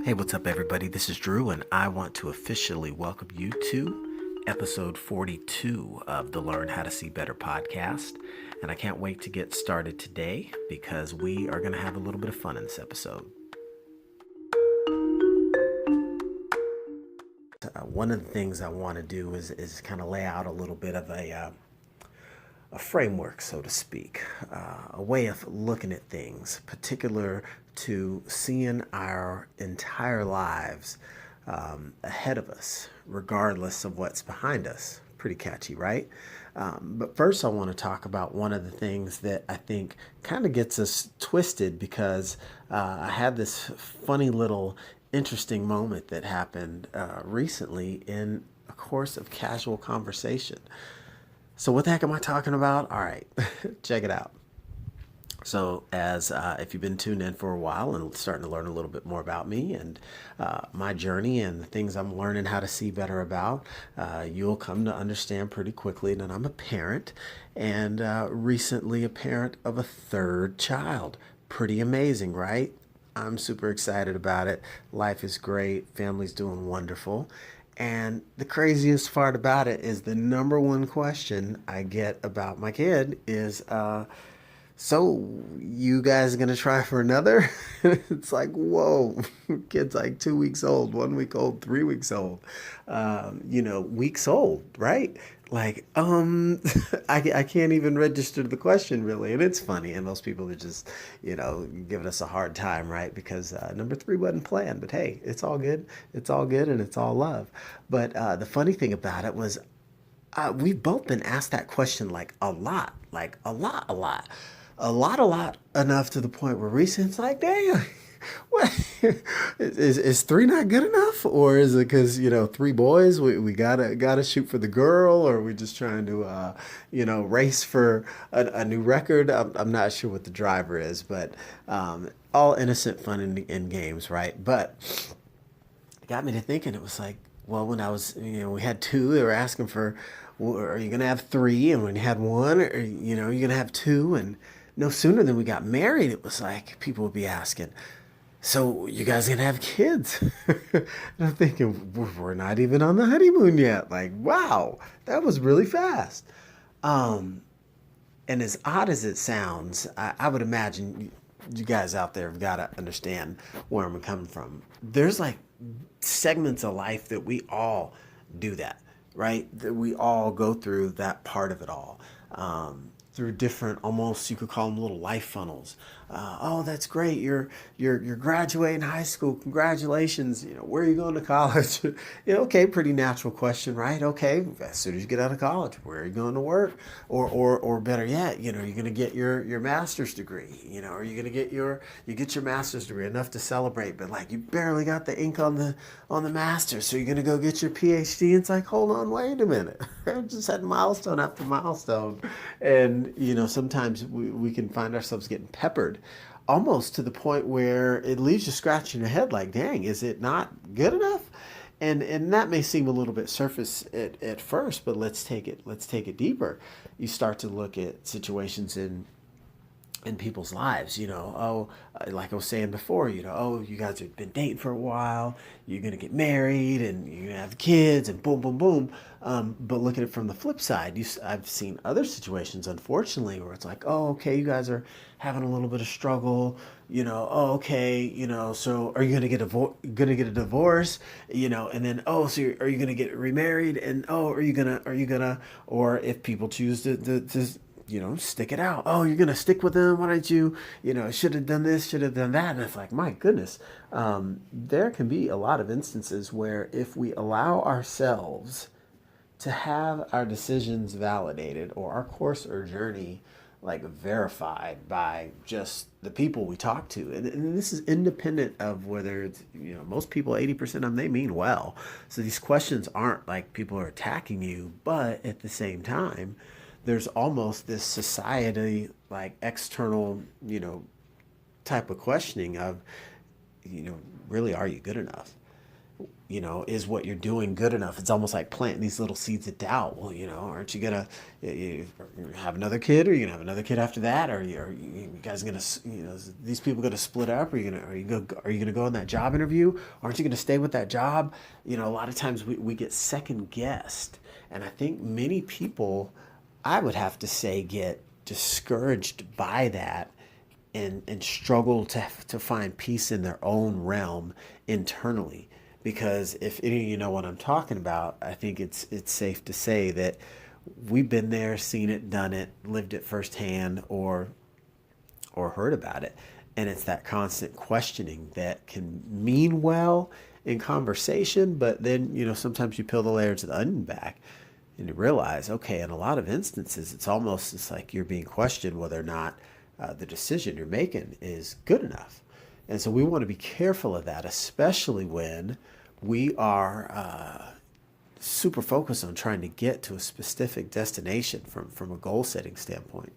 Hey, what's up, everybody? This is Drew, and I want to officially welcome you to episode 42 of the Learn How to See Better podcast. And I can't wait to get started today because we are going to have a little bit of fun in this episode. One of the things I want to do is kind of lay out a little bit of a framework, so to speak, a way of looking at things, particular to seeing our entire lives ahead of us, regardless of what's behind us. Pretty catchy, right? But first, I want to talk about one of the things that I think kind of gets us twisted because I had this funny little interesting moment that happened recently in a course of casual conversation. So what the heck am I talking about? All right, check it out. So as if you've been tuned in for a while and starting to learn a little bit more about me and my journey and the things I'm learning how to see better about, you'll come to understand pretty quickly that I'm a parent and recently a parent of a third child. Pretty amazing, right? I'm super excited about it. Life is great. Family's doing wonderful. And the craziest part about it is the number one question I get about my kid is, so you guys gonna try for another? It's like, whoa, kid's like 2 weeks old, 1 week old, 3 weeks old, weeks old, right? Like, I can't even register the question really. And it's funny. And most people are just, giving us a hard time, right? Because number three wasn't planned, but hey, it's all good. It's all good and it's all love. But the funny thing about it was we've both been asked that question like a lot, a lot, enough to the point where recent's like, damn, what is three not good enough, or is it because three boys we gotta shoot for the girl, or we just trying to race for a new record? I'm not sure what the driver is, but all innocent fun and games, right? But it got me to thinking. It was like, well, when I was, we had two, they were asking for, well, are you going to have three? And when you had one, or, you're going to have two. And no sooner than we got married, it was like people would be asking, so you guys going to have kids? And I'm thinking, we're not even on the honeymoon yet. Like, wow, that was really fast. Um, and as odd as it sounds, I would imagine you guys out there have got to understand where I'm coming from. There's like segments of life that we all do that, right? That we all go through that part of it all. Through different, almost you could call them little life funnels. Oh, that's great! You're graduating high school. Congratulations! Where are you going to college? Okay, pretty natural question, right? Okay, as soon as you get out of college, where are you going to work? Or better yet, you're going to get your master's degree. Or you're going to get you get your master's degree, enough to celebrate, but like you barely got the ink on the master's, so you're going to go get your PhD. It's like, hold on, wait a minute. I just had milestone after milestone, and sometimes we can find ourselves getting peppered almost to the point where it leaves you scratching your head like, dang, is it not good enough? And that may seem a little bit surface at first, but let's take it deeper. You start to look at situations in people's lives, like I was saying before, oh, you guys have been dating for a while, you're going to get married and you're going to have kids and boom, boom, boom. But look at it from the flip side. I've seen other situations, unfortunately, where it's like, oh, okay, you guys are having a little bit of struggle, oh, okay, so are you going to get a divorce, and then, oh, so are you going to get remarried? And, oh, are you going to, or if people choose to stick it out. Oh, you're going to stick with them. Why don't you, should have done this, should have done that. And it's like, my goodness, there can be a lot of instances where if we allow ourselves to have our decisions validated or our course or journey like verified by just the people we talk to, and this is independent of whether it's, most people, 80% of them, they mean well. So these questions aren't like people are attacking you, but at the same time, there's almost this society like external, type of questioning of, really, are you good enough? is what you're doing good enough? It's almost like planting these little seeds of doubt. Well, aren't you gonna have another kid, or you gonna have another kid after that, or are you guys gonna, is these people gonna split up? Are you gonna go on that job interview? Aren't you gonna stay with that job? A lot of times we get second guessed, and I think many people, I would have to say, get discouraged by that, and struggle to find peace in their own realm internally. Because if any of you know what I'm talking about, I think it's safe to say that we've been there, seen it, done it, lived it firsthand, or heard about it. And it's that constant questioning that can mean well in conversation, but then, sometimes you peel the layers of the onion back and you realize, okay, in a lot of instances, it's like you're being questioned whether or not the decision you're making is good enough. And so we want to be careful of that, especially when we are super focused on trying to get to a specific destination from a goal setting standpoint.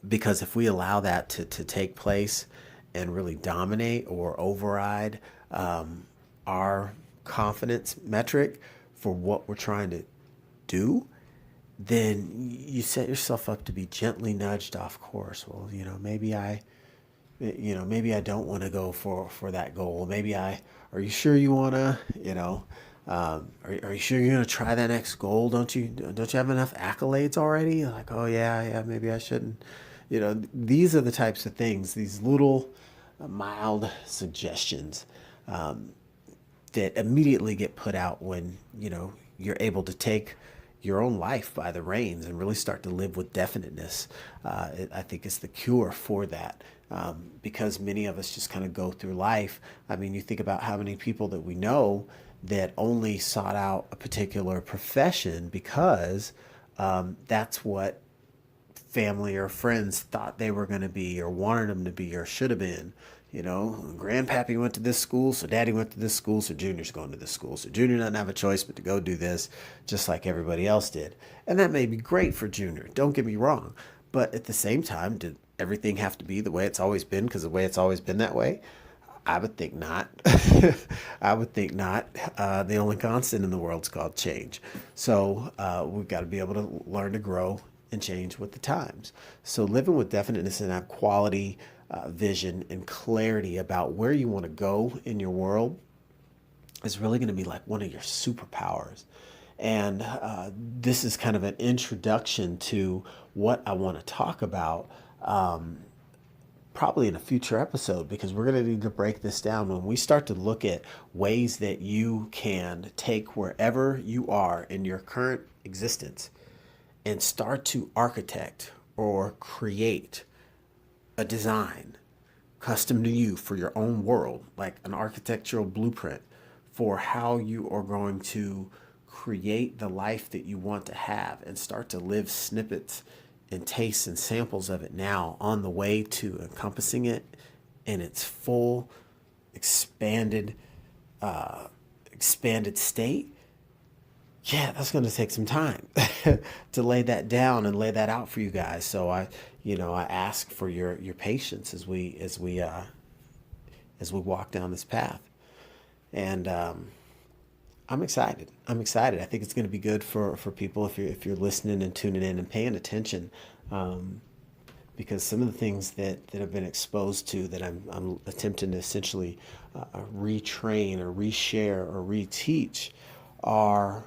Because if we allow that to take place and really dominate or override our confidence metric for what we're trying to do, then you set yourself up to be gently nudged off course. Well, maybe I don't want to go for that goal. Are you sure you want to, are you sure you're going to try that next goal? Don't you have enough accolades already? Like, oh yeah, maybe I shouldn't. These are the types of things, these little mild suggestions that immediately get put out when, you're able to take your own life by the reins and really start to live with definiteness. I think it's the cure for that. Because many of us just kind of go through life. I mean, you think about how many people that we know that only sought out a particular profession because that's what family or friends thought they were going to be, or wanted them to be, or should have been. Grandpappy went to this school, so daddy went to this school, so Junior's going to this school. So Junior doesn't have a choice but to go do this just like everybody else did. And that may be great for Junior, don't get me wrong. But at the same time, did everything have to be the way it's always been because the way it's always been that way? I would think not. I would think not. The only constant in the world is called change. So we've got to be able to learn to grow and change with the times. So living with definiteness and have quality vision and clarity about where you want to go in your world is really going to be like one of your superpowers. And this is kind of an introduction to what I want to talk about probably in a future episode, because we're going to need to break this down when we start to look at ways that you can take wherever you are in your current existence and start to architect or create a design custom to you for your own world, like an architectural blueprint for how you are going to create the life that you want to have, and start to live snippets and tastes and samples of it now on the way to encompassing it in its full expanded state. Yeah, that's going to take some time to lay that down and lay that out for you guys. So I ask for your patience as we walk down this path. And I'm excited. I think it's going to be good for people if you're listening and tuning in and paying attention, because some of the things that I've been exposed to, that I'm attempting to essentially retrain or reshare or reteach, are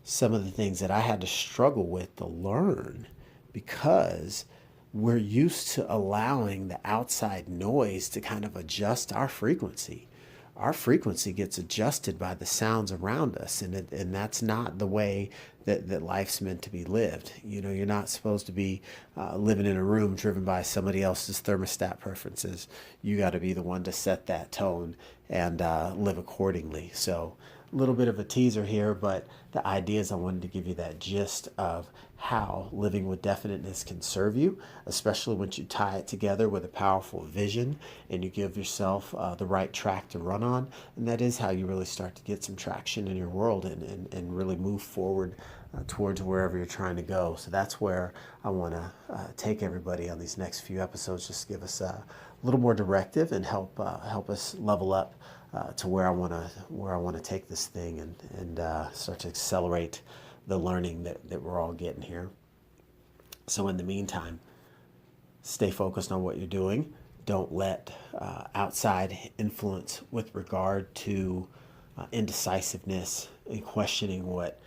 some of the things that I had to struggle with to learn, because we're used to allowing the outside noise to kind of adjust our frequency. Our frequency gets adjusted by the sounds around us, and that's not the way that life's meant to be lived. You're not supposed to be living in a room driven by somebody else's thermostat preferences. You got to be the one to set that tone and live accordingly. So a little bit of a teaser here, but the idea is I wanted to give you that gist of how living with definiteness can serve you, especially once you tie it together with a powerful vision and you give yourself the right track to run on. And that is how you really start to get some traction in your world and really move forward towards wherever you're trying to go. So that's where I want to take everybody on these next few episodes, just give us a little more directive and help us level up to where I want to take this thing and start to accelerate the learning that we're all getting here. So in the meantime, stay focused on what you're doing. Don't let outside influence with regard to indecisiveness and questioning what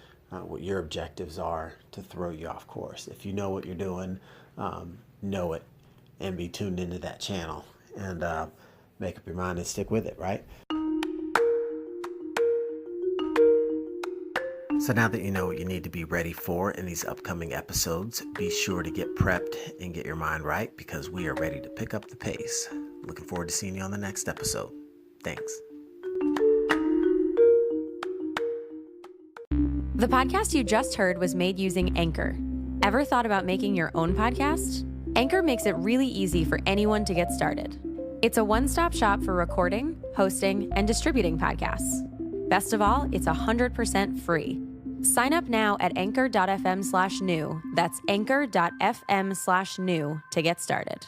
your objectives are to throw you off course. If you know what you're doing, know it and be tuned into that channel and make up your mind and stick with it, right? So now that you know what you need to be ready for in these upcoming episodes, be sure to get prepped and get your mind right, because we are ready to pick up the pace. Looking forward to seeing you on the next episode. Thanks. The podcast you just heard was made using Anchor. Ever thought about making your own podcast? Anchor makes it really easy for anyone to get started. It's a one-stop shop for recording, hosting, and distributing podcasts. Best of all, it's 100% free. Sign up now at anchor.fm/new. That's anchor.fm/new to get started.